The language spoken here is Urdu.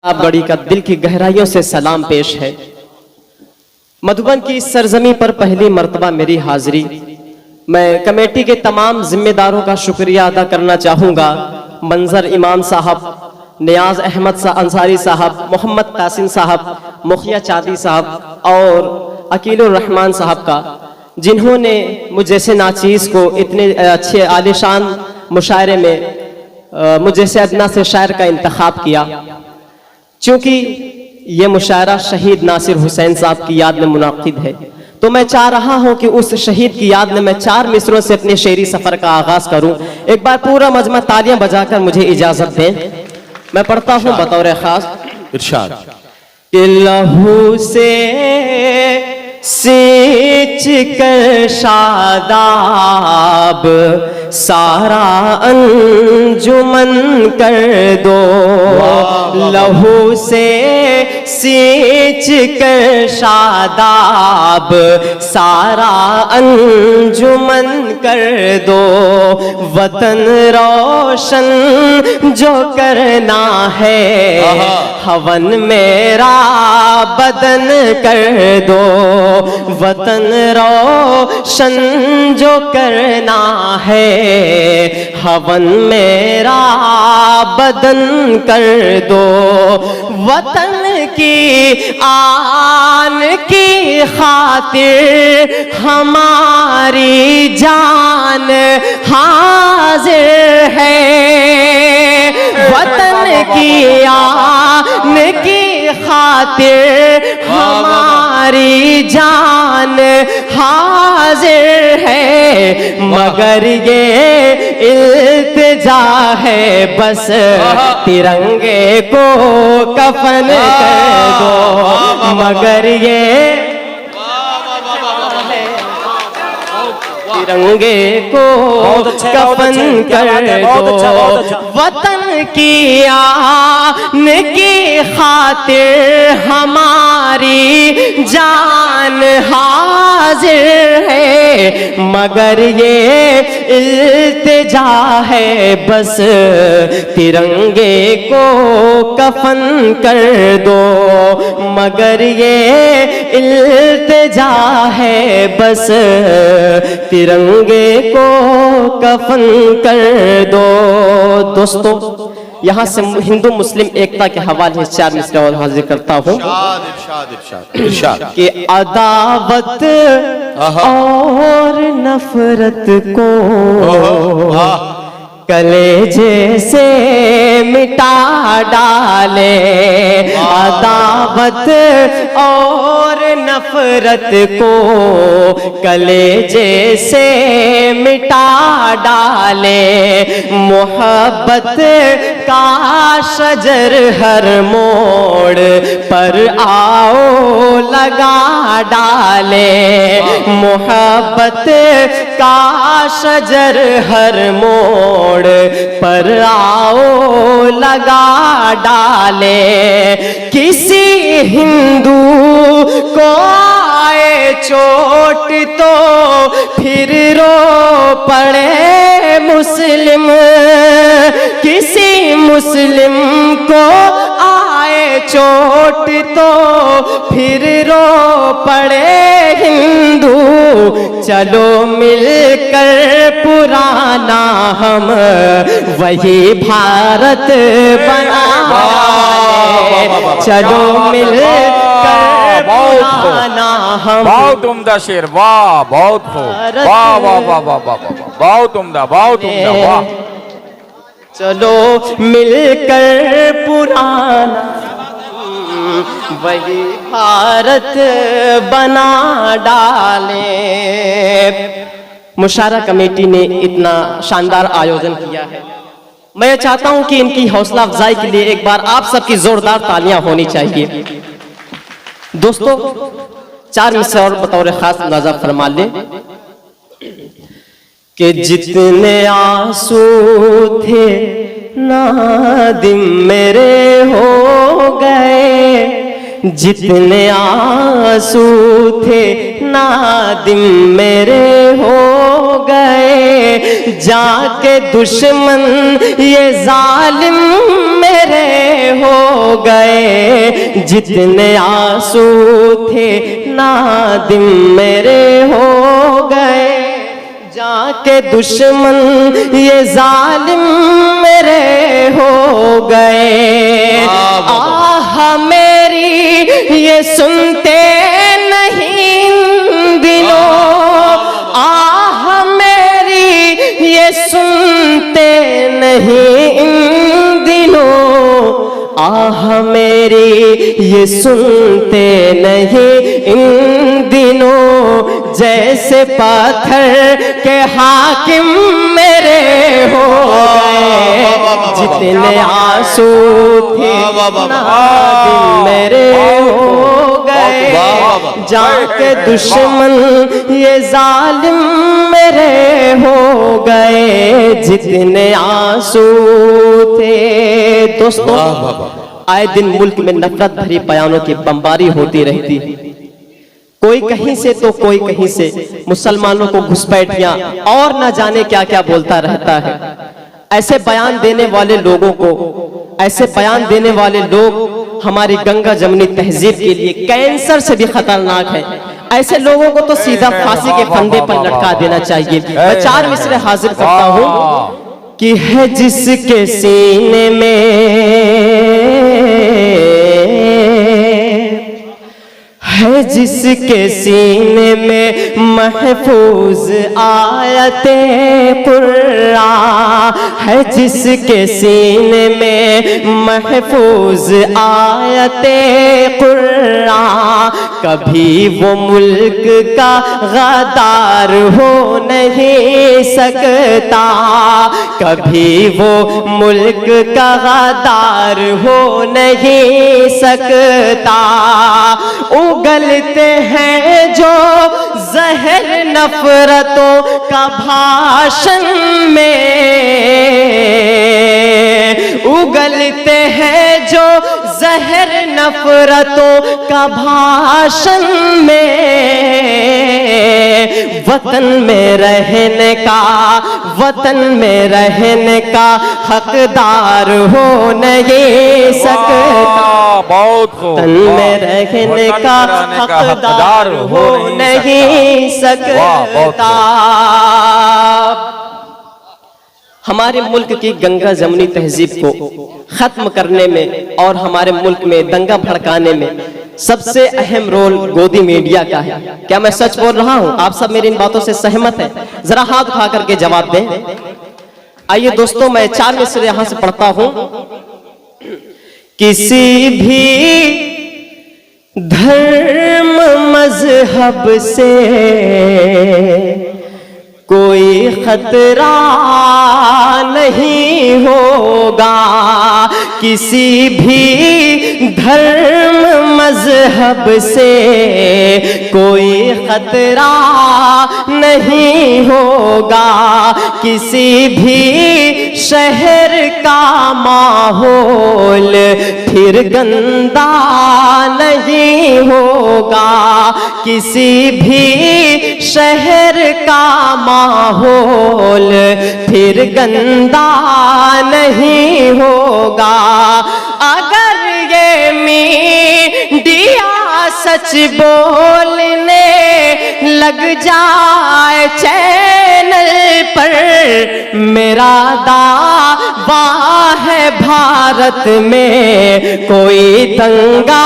آپ بڑی کا دل کی گہرائیوں سے سلام پیش ہے۔ مدھوبن کی اس سرزمین پر پہلی مرتبہ میری حاضری، میں کمیٹی کے تمام ذمہ داروں کا شکریہ ادا کرنا چاہوں گا۔ منظر امام صاحب، نیاز احمد انصاری صاحب، محمد قاسم صاحب، مخیا چادی صاحب اور عقیل الرحمن صاحب کا، جنہوں نے مجھ جیسے ناچیز کو اتنے اچھے عالیشان مشاعرے میں مجھ جیسے ادنا سے شاعر کا انتخاب کیا۔ چونکہ یہ مشاعرہ شہید ناصر حسین صاحب کی یاد میں منعقد ہے، تو میں چاہ رہا ہوں کہ اس شہید کی یاد میں 4 مصروں سے اپنے شعری سفر کا آغاز کروں۔ ایک بار پورا مجمع تالیاں بجا کر مجھے اجازت دیں۔ میں پڑھتا ہوں بطور خاص۔ ارشاد کہ لہو سے سینچ کر شاداب سارا انجمن کر دو، لہو سے سینچ کر شاداب سارا انجمن کر دو، وطن روشن جو کرنا ہے ہون میرا بدن کر دو، وطن روشن جو کرنا ہے ہون میرا بدن کر دو، وطن کی آن کی خاطر ہماری جان حاضر ہے، وطن کی آن کی خاطر ہماری جان حاضر ہے، مگر یہ التجا ہے بس ترنگے کو کفن کر دو، مگر یہ ترنگے کو کفن کر دو، وطن کی آن کی خاطر ہماری جان حاضر ہے، مگر یہ التجا ہے بس ترنگے کو کفن کر دو، مگر یہ التجا ہے بس ترنگے کو کفن کر دو۔ دوستو، یہاں سے ہندو مسلم ایکتا کے حوالے سے 4 مصرع اور حاضر کرتا ہوں کہ عداوت اور نفرت کو کلیجے سے مٹا ڈالے، عداوت اور نفرت کو کلیجے سے مٹا ڈالے، محبت کا شجر ہر موڑ پر آؤ لگا ڈالے، محبت کا شجر ہر موڑ پر آؤ لگا ڈالے، کسی ہندو کو آئے چوٹ تو پھر رو پڑے مسلم، کسی مسلم کو آئے چوٹ تو پھر رو پڑے ہندو، چلو مل کر پرانا ہم وہی بھارت بنائیں، چلو مل کر پرانا ہم، بہت عمدہ شعر، واہ بہت خوب، واہ واہ واہ واہ واہ، بہت عمدہ، بہت عمدہ، واہ، چلو مل کر پرانا وہی بھارت بنا ڈالیں۔ مشاعرہ کمیٹی نے اتنا شاندار آیوجن کیا ہے، میں چاہتا ہوں کہ ان کی حوصلہ افزائی کے لیے ایک بار آپ سب کی زوردار تالیاں ہونی چاہیے۔ دوستو، 4 مصرع اور بطور خاص ملاحظہ فرما لیں کہ جتنے آنسو تھے نادم میرے ہو گئے، جتنے آنسو تھے نادم میرے ہو گئے، جا کے دشمن یہ ظالم میرے ہو گئے جتنے آنسو تھے نادم میرے ہو گئے جا کے دشمن یہ ظالم میرے ہو گئے آہ میری یہ سنتے نہیں ان دنوں آہ میری یہ سنتے نہیں ان دنوں آہ میری یہ سنتے نہیں ان دنوں جیسے پتھر کے حاکم میرے ہو گئے جتنے آنسو تھے نادم میرے ہو گئے جا کے دشمن یہ ظالم میرے ہو گئے جتنے آنسو تھے دوستو آئے دن ملک میں نفرت بھری بیانوں کی بمباری ہوتی رہتی کوئی کہیں سے تو کوئی کہیں سے مسلمانوں کو گھسپیٹیاں اور نہ جانے کیا کیا بولتا رہتا ہے ایسے بیان دینے والے لوگوں کو ایسے بیان دینے والے لوگ ہماری گنگا جمنی تہذیب کے لیے کینسر سے بھی خطرناک ہے ایسے لوگوں کو تو سیدھا پھانسی کے پھندے پر لٹکا دینا چاہیے میں 4 مصرے حاضر کرتا ہوں کہ ہے جس کے سینے میں ہے جس کے سینے میں محفوظ آیت قرآن ہے جس کے سینے میں محفوظ آیت قرآن کبھی وہ ملک کا غدار ہو نہیں سکتا کبھی وہ ملک کا غدار ہو نہیں سکتا اگلتے ہیں جو زہر نفرتوں کا بھاشن میں اگلتے ہیں جو زہر نفرتوں کا بھاشن میں وطن میں رہنے کا حقدار ہو نہیں سکتا وطن میں رہنے کا حقدار ہو نہیں سکتا ہمارے ملک کی گنگا جمنی تہذیب کو ختم کرنے میں اور ہمارے ملک میں دنگا بھڑکانے میں سب سے اہم رول گودی میڈیا کا ہے کیا میں سچ بول رہا ہوں آپ سب میری ان باتوں سے سہمت ہیں ذرا ہاتھ اٹھا کر کے جواب دیں آئیے دوستوں میں 4 مصرے یہاں سے پڑھتا ہوں کسی بھی دھرم مذہب سے کوئی خطرہ نہیں ہوگا کسی بھی دھرم مذہب سے کوئی خطرہ نہیں ہوگا کسی بھی شہر کا ماحول پھر گندا نہیں ہوگا کسی بھی شہر کا ماحول پھر گندا نہیں ہوگا اگر یہ میڈیا سچ بولنے لگ جائے چینل پر میرا دعویٰ ہے بھارت میں کوئی دنگا